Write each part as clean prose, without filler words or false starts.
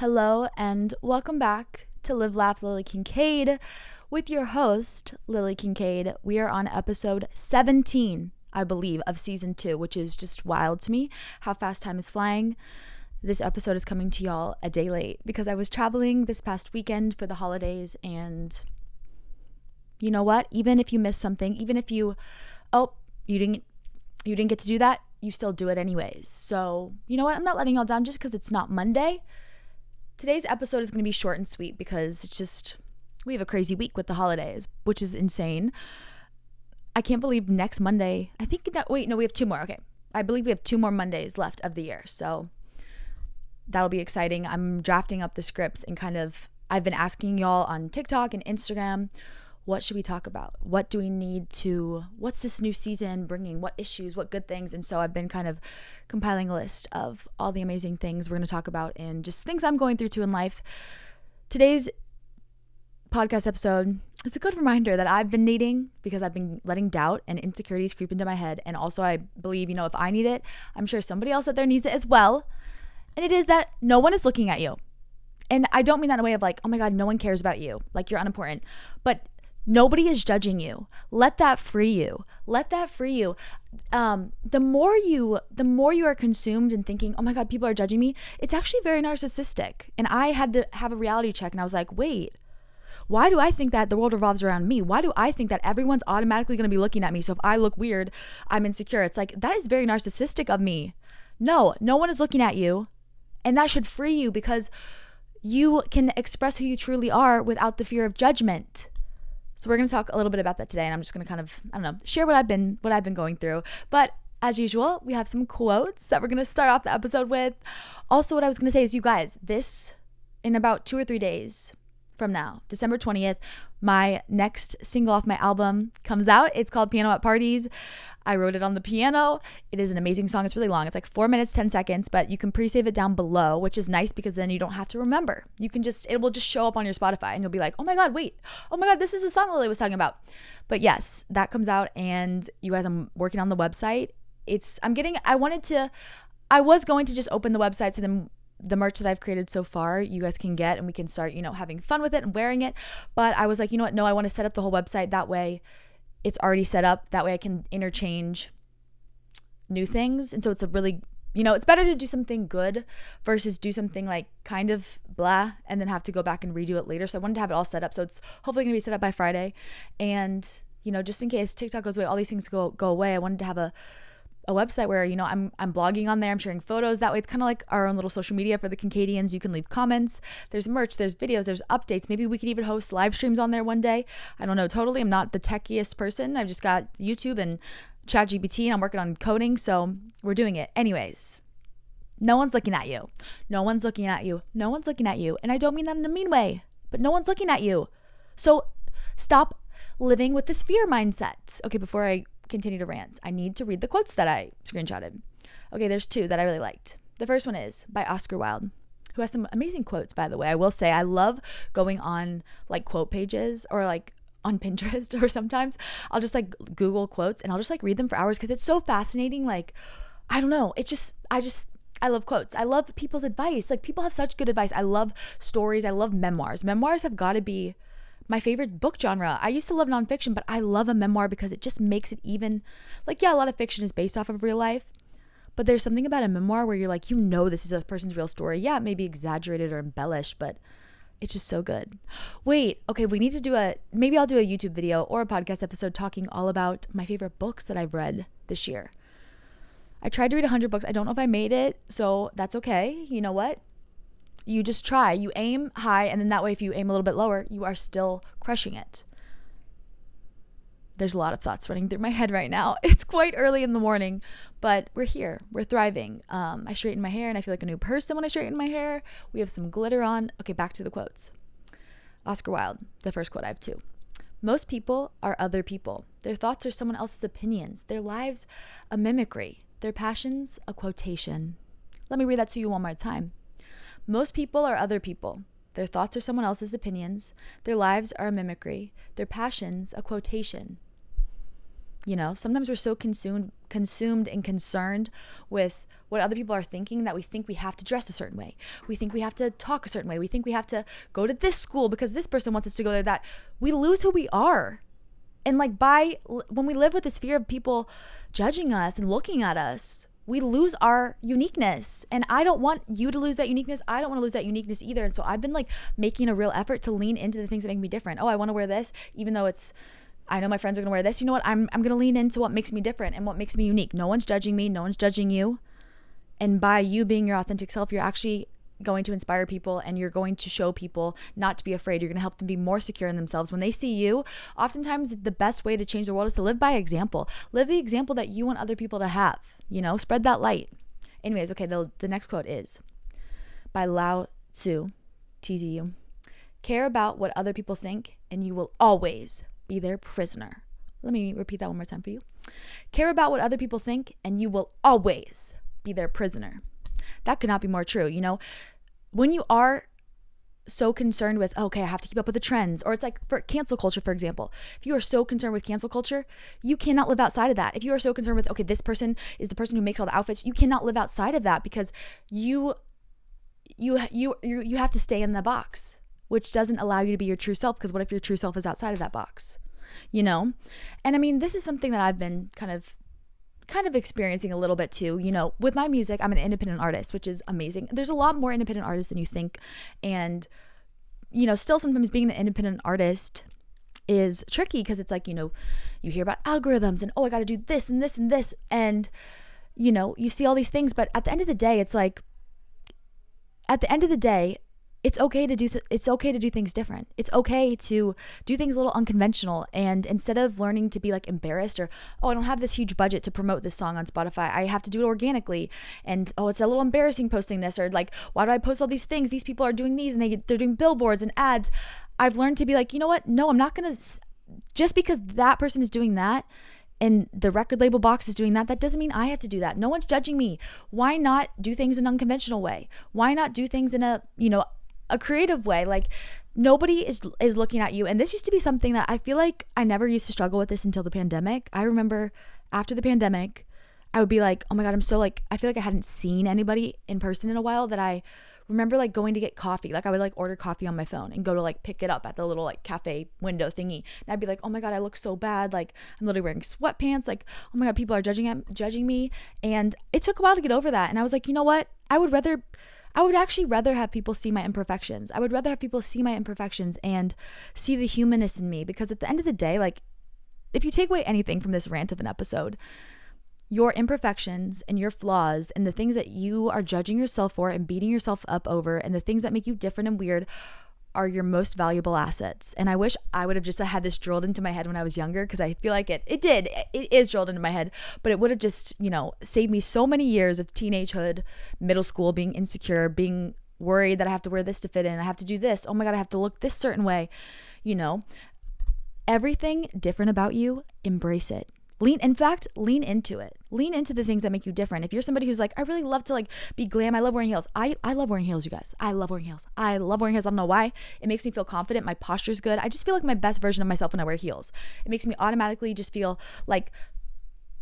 Hello and welcome back to Live Laugh Lily Kincade with your host, Lily Kincade. We are on episode 17, I believe, of season 2, which is just wild to me how fast time is flying. This episode is coming to y'all a day late because I was traveling this past weekend for the holidays, and you know what? Even if you missed something, even if you didn't get to do that, you still do it anyways. So, you know what? I'm not letting y'all down just because it's not Monday. Today's episode is going to be short and sweet because we have a crazy week with the holidays, which is insane. I can't believe next Monday, we have 2 more. Okay. I believe we have 2 more Mondays left of the year. So that'll be exciting. I'm drafting up the scripts and I've been asking y'all on TikTok and Instagram, what should we talk about? What's this new season bringing? What issues, what good things? And so I've been kind of compiling a list of all the amazing things we're going to talk about and just things I'm going through too in life. Today's podcast episode is a good reminder that I've been needing because I've been letting doubt and insecurities creep into my head. And also I believe, if I need it, I'm sure somebody else out there needs it as well. And it is that no one is looking at you. And I don't mean that in a way of like, oh my God, no one cares about you. Like you're unimportant. But nobody is judging you. Let that free you. The more you are consumed in thinking, oh my God, people are judging me, it's actually very narcissistic. And I had to have a reality check, and I was like, wait, why do I think that the world revolves around me? Why do I think that everyone's automatically going to be looking at me? So if I look weird, I'm insecure. It's like, that is very narcissistic of me. No one is looking at you, and that should free you because you can express who you truly are without the fear of judgment. So we're going to talk a little bit about that today, and I'm just going to share what I've been going through. But as usual, we have some quotes that we're going to start off the episode with. Also, what I was going to say is, you guys, in about 2 or 3 days from now, December 20th, my next single off my album comes out. It's called Piano at Parties. I wrote it on the piano. It is an amazing song. It's really long. It's like 4 minutes, 10 seconds, but you can pre-save it down below, which is nice because then you don't have to remember. It will just show up on your Spotify and you'll be like, oh my God, this is the song Lily was talking about. But yes, that comes out, and you guys, I'm working on the website. I was going to just open the website so then the merch that I've created so far, you guys can get, and we can start, having fun with it and wearing it. But I was like, you know what? No, I want to set up the whole website. That way it's already set up. That way I can interchange new things. And so it's a really, it's better to do something good versus do something like kind of blah and then have to go back and redo it later. So I wanted to have it all set up. So it's hopefully going to be set up by Friday. And, just in case TikTok goes away, all these things go away, I wanted to have a website where, I'm blogging on there. I'm sharing photos. That way it's kind of like our own little social media for the Kincadians. You can leave comments. There's merch, there's videos, there's updates. Maybe we could even host live streams on there one day. I don't know. Totally. I'm not the techiest person. I've just got YouTube and ChatGPT, and I'm working on coding. So we're doing it. Anyways, no one's looking at you. No one's looking at you. No one's looking at you. And I don't mean that in a mean way, but no one's looking at you. So stop living with this fear mindset. Okay, before I continue to rant, I need to read the quotes that I screenshotted. Okay, there's 2 that I really liked. The first one is by Oscar Wilde, who has some amazing quotes, by the way. I will say I love going on like quote pages or like on Pinterest, or sometimes I'll just like Google quotes and I'll just like read them for hours because it's so fascinating. Like, I don't know. I love quotes. I love people's advice. Like, people have such good advice. I love stories. I love memoirs. Memoirs have got to be my favorite book genre. I used to love nonfiction, but I love a memoir because it just makes it even, like, yeah, a lot of fiction is based off of real life, but there's something about a memoir where you're like, this is a person's real story. Yeah, it may be exaggerated or embellished, but it's just so good. Wait, okay, we need to maybe I'll do a YouTube video or a podcast episode talking all about my favorite books that I've read this year. I tried to read 100 books. I don't know if I made it, so that's okay. You know what? You just try. You aim high, and then that way if you aim a little bit lower, you are still crushing it. There's a lot of thoughts running through my head right now. It's quite early in the morning, but we're here. We're thriving. I straighten my hair, and I feel like a new person when I straighten my hair. We have some glitter on. Okay, back to the quotes. Oscar Wilde, the first quote, I have 2. Most people are other people. Their thoughts are someone else's opinions. Their lives, a mimicry. Their passions, a quotation. Let me read that to you one more time. Most people are other people. Their thoughts are someone else's opinions. Their lives are a mimicry. Their passions, a quotation. Sometimes we're so consumed and concerned with what other people are thinking, that we think we have to dress a certain way. We think we have to talk a certain way. We think we have to go to this school because this person wants us to go there, that we lose who we are. And like when we live with this fear of people judging us and looking at us, we lose our uniqueness. And I don't want you to lose that uniqueness. I don't want to lose that uniqueness either. And so I've been like making a real effort to lean into the things that make me different. Oh, I want to wear this, even though I know my friends are going to wear this. You know what? I'm going to lean into what makes me different and what makes me unique. No one's judging me. No one's judging you. And by you being your authentic self, you're actually going to inspire people, and you're going to show people not to be afraid. You're going to help them be more secure in themselves. When they see you, oftentimes the best way to change the world is to live by example. Live the example that you want other people to have, spread that light. Anyways, okay, the next quote is by Lao Tzu, TZU. Care about what other people think, and you will always be their prisoner. Let me repeat that one more time for you. Care about what other people think, and you will always be their prisoner. That could not be more true. When you are so concerned with, okay, I have to keep up with the trends, or it's like for cancel culture, for example, if you are so concerned with cancel culture, you cannot live outside of that. If you are so concerned with, okay, this person is the person who makes all the outfits, you cannot live outside of that, because you have to stay in the box, which doesn't allow you to be your true self. Because what if your true self is outside of that box? And I mean, this is something that I've been kind of experiencing a little bit too. With my music, I'm an independent artist, which is amazing. There's a lot more independent artists than you think. And, still sometimes being an independent artist is tricky, because it's like, you hear about algorithms and, oh, I got to do this and this and this. And, you see all these things. But at the end of the day, it's like, it's okay to do things different. It's okay to do things a little unconventional. And instead of learning to be like embarrassed, or, oh, I don't have this huge budget to promote this song on Spotify, I have to do it organically. And, oh, it's a little embarrassing posting this, or like, why do I post all these things? These people are doing these, and they're doing billboards and ads. I've learned to be like, you know what? No, I'm not going to, just because that person is doing that and the record label box is doing that, that doesn't mean I have to do that. No one's judging me. Why not do things in an unconventional way? Why not do things in a creative way? Like, nobody is looking at you. And this used to be something that I feel like I never used to struggle with this until the pandemic. I remember after the pandemic, I would be like, oh my God, I feel like I hadn't seen anybody in person in a while, that I remember like going to get coffee. Like I would like order coffee on my phone and go to like pick it up at the little like cafe window thingy. And I'd be like, oh my God, I look so bad. Like I'm literally wearing sweatpants. Like, oh my God, people are judging me. And it took a while to get over that. And I was like, you know what? I would actually rather have people see my imperfections. I would rather have people see my imperfections and see the humanness in me, because at the end of the day, like, if you take away anything from this rant of an episode, your imperfections and your flaws and the things that you are judging yourself for and beating yourself up over, and the things that make you different and weird, are your most valuable assets. And I wish I would have just had this drilled into my head when I was younger, because I feel like it is drilled into my head, but it would have just, saved me so many years of teenagehood, middle school, being insecure, being worried that I have to wear this to fit in. I have to do this. Oh my God, I have to look this certain way. Everything different about you, embrace it. Lean into it. Lean into the things that make you different. If you're somebody who's like, I really love to like be glam, I love wearing heels. I love wearing heels, you guys. I love wearing heels. I don't know why. It makes me feel confident. My posture's good. I just feel like my best version of myself when I wear heels. It makes me automatically just feel like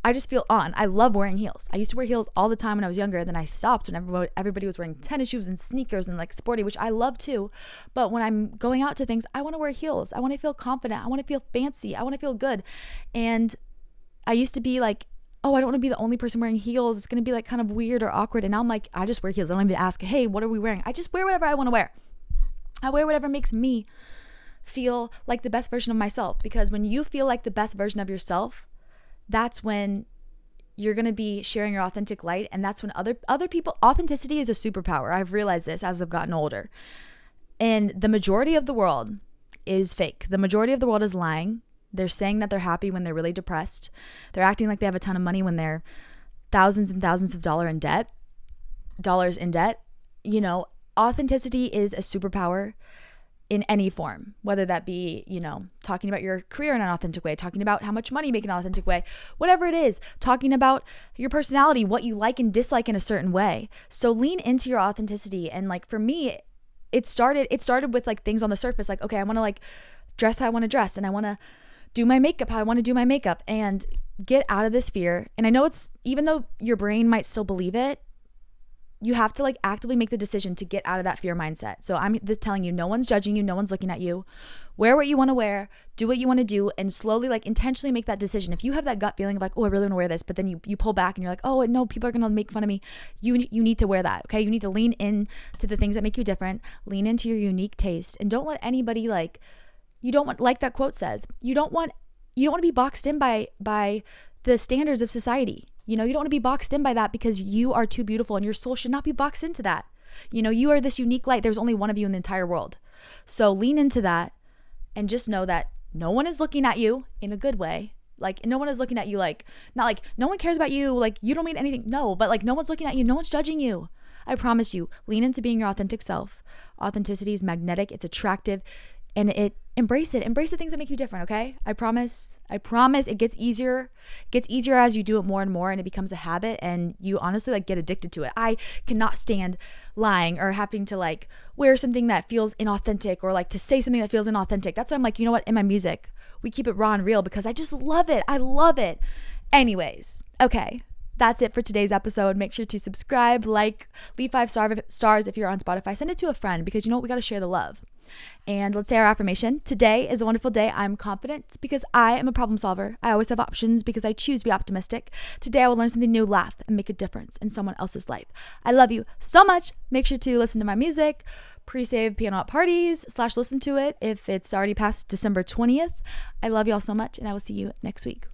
I just feel on. I love wearing heels. I used to wear heels all the time when I was younger. Then I stopped when everybody was wearing tennis shoes and sneakers and like sporty, which I love too. But when I'm going out to things, I want to wear heels. I want to feel confident. I want to feel fancy. I want to feel good. And I used to be like, oh, I don't want to be the only person wearing heels. It's going to be like kind of weird or awkward. And now I'm like, I just wear heels. I don't even ask, hey, what are we wearing? I just wear whatever I want to wear. I wear whatever makes me feel like the best version of myself. Because when you feel like the best version of yourself, that's when you're going to be sharing your authentic light. And that's when other people, authenticity is a superpower. I've realized this as I've gotten older. And the majority of the world is fake. The majority of the world is lying. They're saying that they're happy when they're really depressed. They're acting like they have a ton of money when they're thousands and thousands of dollars in debt. Authenticity is a superpower in any form, whether that be, talking about your career in an authentic way, talking about how much money you make in an authentic way, whatever it is, talking about your personality, what you like and dislike in a certain way. So lean into your authenticity. And like, for me, it started with like things on the surface. Like, okay, I want to like dress how I want to dress, and I want to do my makeup how I want to do my makeup, and get out of this fear. And I know even though your brain might still believe it, you have to like actively make the decision to get out of that fear mindset. So I'm just telling you, no one's judging you. No one's looking at you. Wear what you want to wear, do what you want to do, and slowly like intentionally make that decision. If you have that gut feeling of like, oh, I really want to wear this, but then you pull back and you're like, oh no, people are going to make fun of me. You need to wear that. Okay. You need to lean in to the things that make you different, lean into your unique taste, and don't let anybody like, you don't want, like that quote says, you don't want to be boxed in by the standards of society. You don't want to be boxed in by that, because you are too beautiful and your soul should not be boxed into that. You are this unique light. There's only one of you in the entire world. So lean into that and just know that no one is looking at you in a good way. Like, no one is looking at you like, not like no one cares about you. Like, you don't mean anything. No, but like no one's looking at you. No one's judging you. I promise you, lean into being your authentic self. Authenticity is magnetic. It's attractive. And embrace the things that make you different. Okay. I promise it gets easier. It gets easier as you do it more and more, and it becomes a habit, and you honestly like get addicted to it. I cannot stand lying or having to like wear something that feels inauthentic, or like to say something that feels inauthentic. That's why I'm like, you know what? In my music, we keep it raw and real, because I just love it. I love it. Anyways. Okay. That's it for today's episode. Make sure to subscribe, like, leave 5 stars if you're on Spotify. Send it to a friend, because you know what? We got to share the love. And let's say our affirmation. Today is a wonderful day. I'm confident because I am a problem solver. I always have options because I choose to be optimistic. Today I will learn something new, laugh, and make a difference in someone else's life. I love you so much. Make sure to listen to my music, pre-save piano at parties / listen to it if it's already past December 20th. I love y'all so much, and I will see you next week.